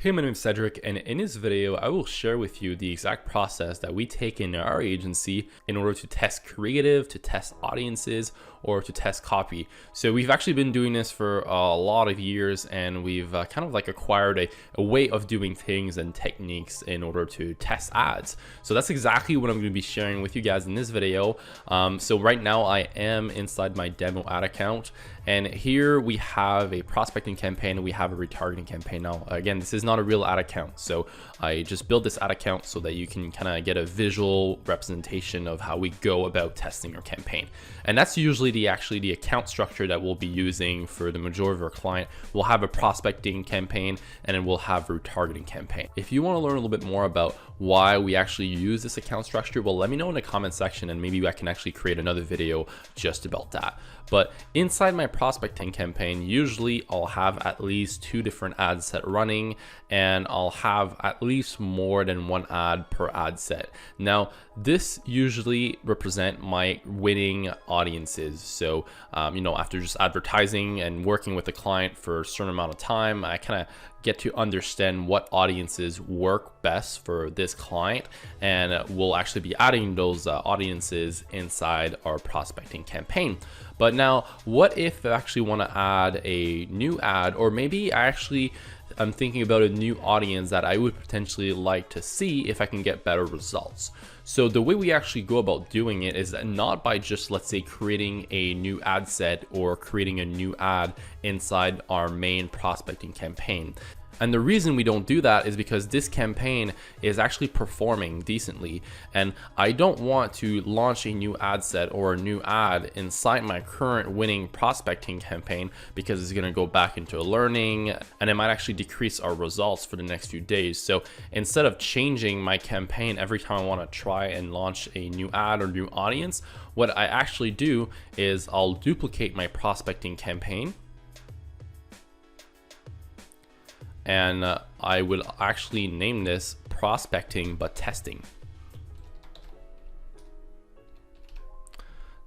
Hey, my name is Cedric, and in this video, I will share with you the exact process that we take in our agency in order to test creative, to test audiences, or to test copy. So we've actually been doing this for a lot of years, and we've kind of like acquired a way of doing things and techniques in order to test ads. So that's exactly what I'm going to be sharing with you guys in this video. So right now I am inside my demo ad account, and here we have a prospecting campaign and we have a retargeting campaign. Now, again, this is not a real ad account. So I just built this ad account so that you can kind of get a visual representation of how we go about testing our campaign. And that's usually the account structure that we'll be using for the majority of our client. We'll have a prospecting campaign and then we'll have a retargeting campaign. If you want to learn a little bit more about why we actually use this account structure, well, let me know in the comment section and maybe I can actually create another video just about that. But inside my prospecting campaign, usually I'll have at least 2 different ad set running, and I'll have at least more than 1 ad per ad set. Now, this usually represent my winning audiences. So, after just advertising and working with the client for a certain amount of time, I kind of get to understand what audiences work best for this client, and we'll actually be adding those audiences inside our prospecting campaign. But now, what if I actually want to add a new ad, or maybe I'm thinking about a new audience that I would potentially like to see if I can get better results. So the way we actually go about doing it is not by just, let's say, creating a new ad set or creating a new ad inside our main prospecting campaign. And the reason we don't do that is because this campaign is actually performing decently, and I don't want to launch a new ad set or a new ad inside my current winning prospecting campaign, because it's going to go back into learning and it might actually decrease our results for the next few days. So instead of changing my campaign every time I want to try and launch a new ad or new audience, what I actually do is I'll duplicate my prospecting campaign, and I will actually name this prospecting but testing.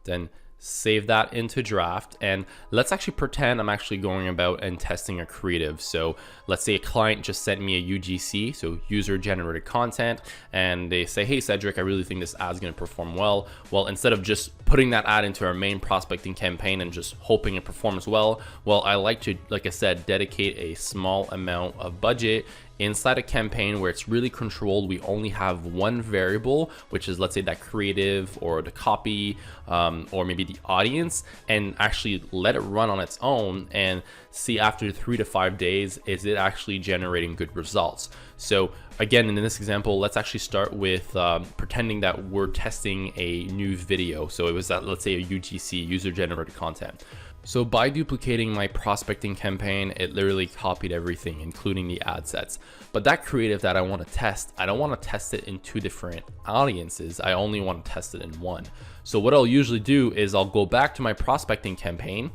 Then save that into draft, and let's actually pretend I'm actually going about and testing a creative. So let's say a client just sent me a UGC, so user generated content, and they say, hey Cedric, I really think this ad is going to perform well. Well, instead of just putting that ad into our main prospecting campaign and just hoping it performs well, I like to, like I said, dedicate a small amount of budget inside a campaign where it's really controlled. We only have one variable, which is, let's say, that creative or the copy, or maybe the audience, and actually let it run on its own and see after 3 to 5 days, is it actually generating good results. So again, in this example, let's actually start with pretending that we're testing a new video. So it was that, let's say, a UGC, user generated content. So by duplicating my prospecting campaign, it literally copied everything, including the ad sets. But that creative that I want to test, I don't want to test it in 2 different audiences. I only want to test it in 1. So what I'll usually do is I'll go back to my prospecting campaign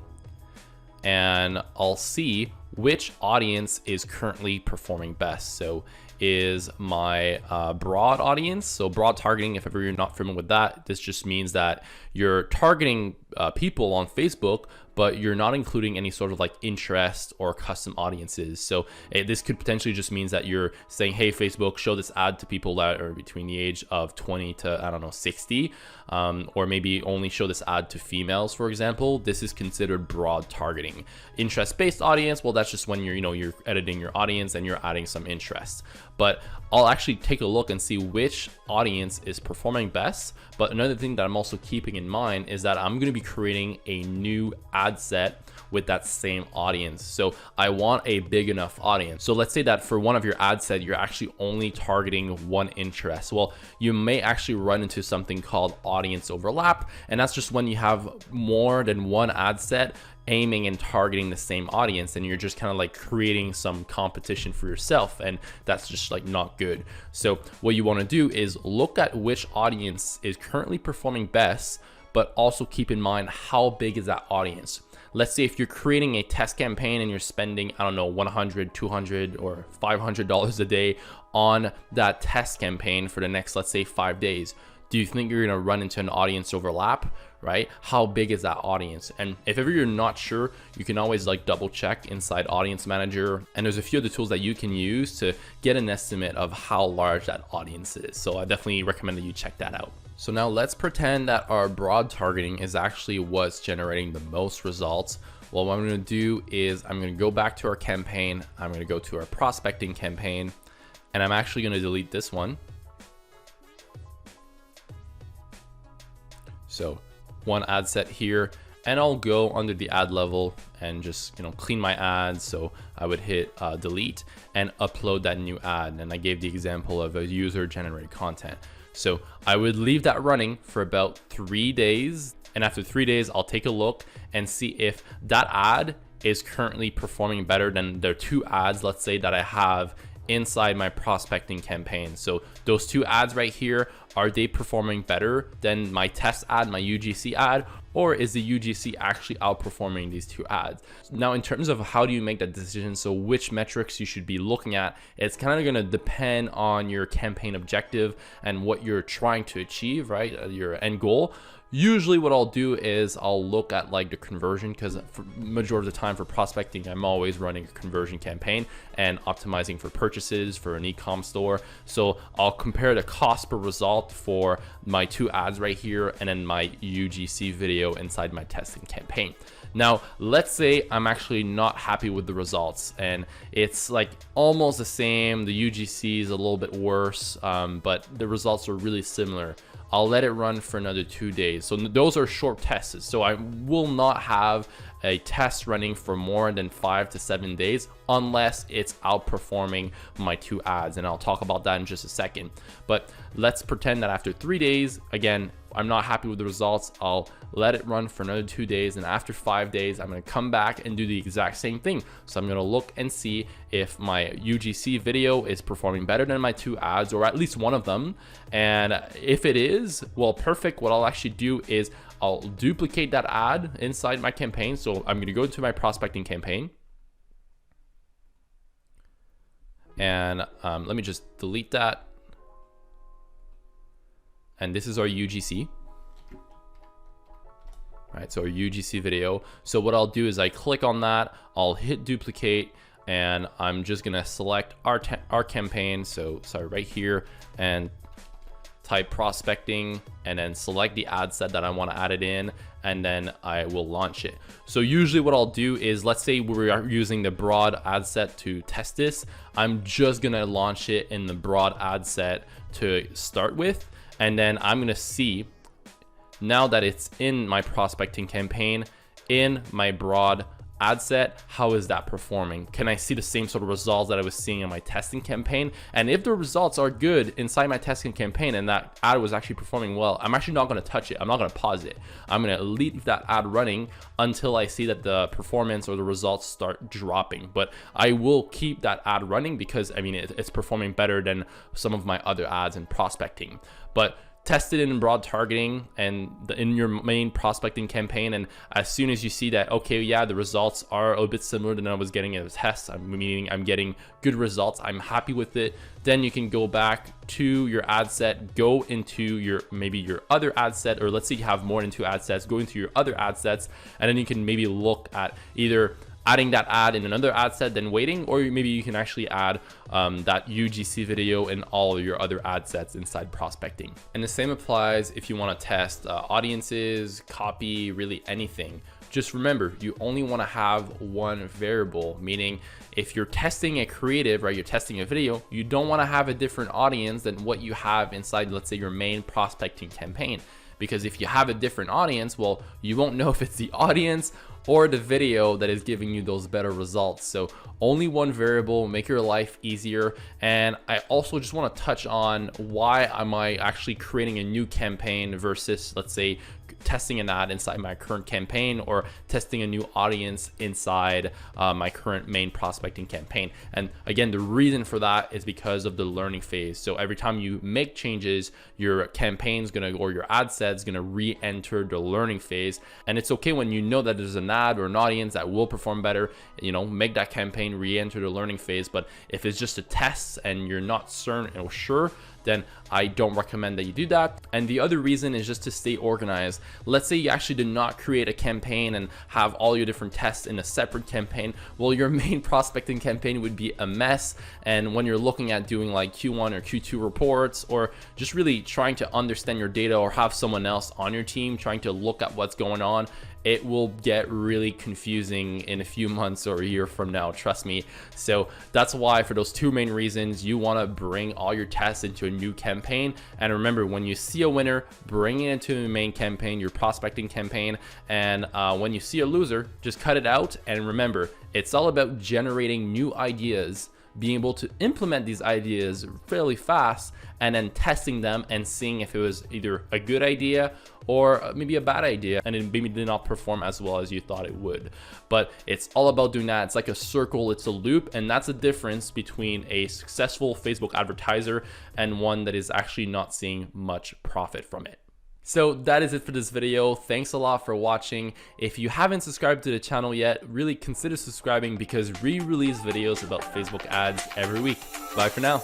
and I'll see which audience is currently performing best. So is my broad audience, so broad targeting, if ever you're not familiar with that, this just means that you're targeting people on Facebook, but you're not including any sort of like interest or custom audiences. So this could potentially just means that you're saying, hey Facebook, show this ad to people that are between the age of 20 to, I don't know, 60, or maybe only show this ad to females, for example. This is considered broad targeting. Interest-based audience, well, that's just when you're editing your audience and you're adding some interest. But I'll actually take a look and see which audience is performing best. But another thing that I'm also keeping in mind is that I'm going to be creating a new ad set with that same audience. So I want a big enough audience. So let's say that for one of your ad set, you're actually only targeting 1 interest. Well, you may actually run into something called audience overlap. And that's just when you have more than 1 ad set aiming and targeting the same audience, and you're just kind of like creating some competition for yourself, and that's just like not good. So what you want to do is look at which audience is currently performing best, but also keep in mind how big is that audience. Let's say if you're creating a test campaign and you're spending, I don't know, $100, $200, or $500 a day on that test campaign for the next, let's say, 5 days. Do you think you're going to run into an audience overlap? right? How big is that audience? And if ever you're not sure, you can always like double check inside Audience Manager. And there's a few other tools that you can use to get an estimate of how large that audience is. So I definitely recommend that you check that out. So now let's pretend that our broad targeting is actually what's generating the most results. Well, what I'm going to do is I'm going to go back to our campaign. I'm going to go to our prospecting campaign, and I'm actually going to delete this one. So one ad set here, and I'll go under the ad level and just, clean my ads. So I would hit delete and upload that new ad. And I gave the example of a user generated content. So I would leave that running for about 3 days. And after 3 days, I'll take a look and see if that ad is currently performing better than the 2 ads, let's say, that I have inside my prospecting campaign. So those 2 ads right here, are they performing better than my test ad, my UGC ad, or is the UGC actually outperforming these 2 ads? Now, in terms of how do you make that decision, so which metrics you should be looking at, it's kind of going to depend on your campaign objective and what you're trying to achieve, right? Your end goal. Usually what I'll do is I'll look at like the conversion, because for majority of the time for prospecting, I'm always running a conversion campaign and optimizing for purchases for an e-com store. So I'll compare the cost per result for my 2 ads right here and then my UGC video inside my testing campaign. Now, let's say I'm actually not happy with the results and it's like almost the same. The UGC is a little bit worse, but the results are really similar. I'll let it run for another 2 days. So those are short tests. So I will not have a test running for more than 5 to 7 days unless it's outperforming my 2 ads. And I'll talk about that in just a second. But let's pretend that after 3 days, again, I'm not happy with the results. I'll let it run for another 2 days. And after 5 days, I'm going to come back and do the exact same thing. So I'm going to look and see if my UGC video is performing better than my 2 ads, or at least one of them. And if it is, well, perfect. What I'll actually do is I'll duplicate that ad inside my campaign. So I'm going to go to my prospecting campaign. And let me just delete that. And this is our UGC. Right, so our UGC video. So what I'll do is I click on that, I'll hit duplicate, and I'm just gonna select our campaign. So sorry, right here, and type prospecting, and then select the ad set that I want to add it in, and then I will launch it. So usually what I'll do is, let's say we are using the broad ad set to test this. I'm just gonna launch it in the broad ad set to start with. And then I'm gonna see, now that it's in my prospecting campaign, in my broad ad set, how is that performing? Can I see the same sort of results that I was seeing in my testing campaign? And if the results are good inside my testing campaign and that ad was actually performing well, I'm actually not gonna touch it. I'm not gonna pause it. I'm gonna leave that ad running until I see that the performance or the results start dropping. But I will keep that ad running because, I mean, it's performing better than some of my other ads in prospecting. But test it in broad targeting and in your main prospecting campaign, and as soon as you see that, okay, yeah, the results are a bit similar than I was getting in a test, meaning I'm getting good results, I'm happy with it, then you can go back to your ad set, go into your maybe your other ad set, or let's say you have more than 2 ad sets, go into your other ad sets, and then you can maybe look at either adding that ad in another ad set, then waiting, or maybe you can actually add that UGC video in all of your other ad sets inside prospecting. And the same applies if you want to test audiences, copy, really anything. Just remember, you only want to have one variable, meaning if you're testing a creative, right, you're testing a video, you don't want to have a different audience than what you have inside, let's say, your main prospecting campaign. Because if you have a different audience, well, you won't know if it's the audience or the video that is giving you those better results. So only one variable, make your life easier. And I also just want to touch on why am I actually creating a new campaign versus, let's say, testing an ad inside my current campaign or testing a new audience inside my current main prospecting campaign. And again, the reason for that is because of the learning phase. So every time you make changes, your campaign's gonna, or your ad set's gonna re-enter the learning phase. And it's okay when you know that there's an ad or an audience that will perform better, you know, make that campaign re-enter the learning phase. But if it's just a test and you're not certain or sure, then I don't recommend that you do that. And the other reason is just to stay organized. Let's say you actually did not create a campaign and have all your different tests in a separate campaign. Well, your main prospecting campaign would be a mess. And when you're looking at doing like Q1 or Q2 reports, or just really trying to understand your data, or have someone else on your team trying to look at what's going on, it will get really confusing in a few months or a year from now, trust me. So that's why, for those two main reasons, you want to bring all your tests into a new campaign. And remember, when you see a winner, bring it into the main campaign, your prospecting campaign. And when you see a loser, just cut it out. And remember, it's all about generating new ideas, being able to implement these ideas fairly fast, and then testing them and seeing if it was either a good idea or maybe a bad idea, and it maybe did not perform as well as you thought it would. But it's all about doing that. It's like a circle, it's a loop, and that's the difference between a successful Facebook advertiser and one that is actually not seeing much profit from it. So that is it for this video. Thanks a lot for watching. If you haven't subscribed to the channel yet, really consider subscribing, because we release videos about Facebook ads every week. Bye for now.